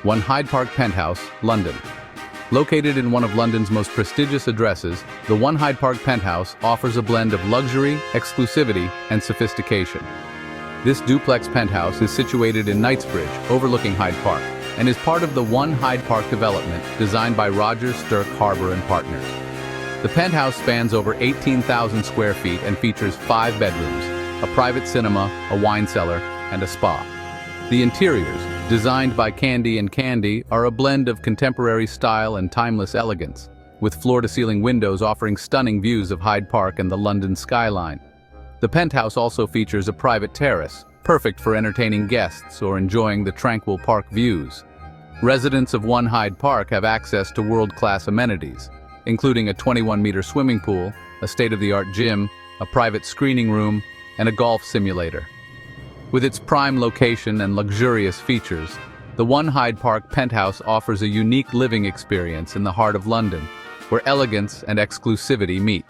One Hyde Park Penthouse, London. Located in one of London's most prestigious addresses, the One Hyde Park Penthouse offers a blend of luxury, exclusivity, and sophistication. This duplex penthouse is situated in Knightsbridge, overlooking Hyde Park, and is part of the One Hyde Park development designed by Rogers, Stirk, Harbour and Partners. The penthouse spans over 18,000 square feet and features 5 bedrooms, a private cinema, a wine cellar, and a spa. The interiors, designed by Candy & Candy, are a blend of contemporary style and timeless elegance, with floor-to-ceiling windows offering stunning views of Hyde Park and the London skyline. The penthouse also features a private terrace, perfect for entertaining guests or enjoying the tranquil park views. Residents of One Hyde Park have access to world-class amenities, including a 21-meter swimming pool, a state-of-the-art gym, a private screening room, and a golf simulator. With its prime location and luxurious features, the One Hyde Park Penthouse offers a unique living experience in the heart of London, where elegance and exclusivity meet.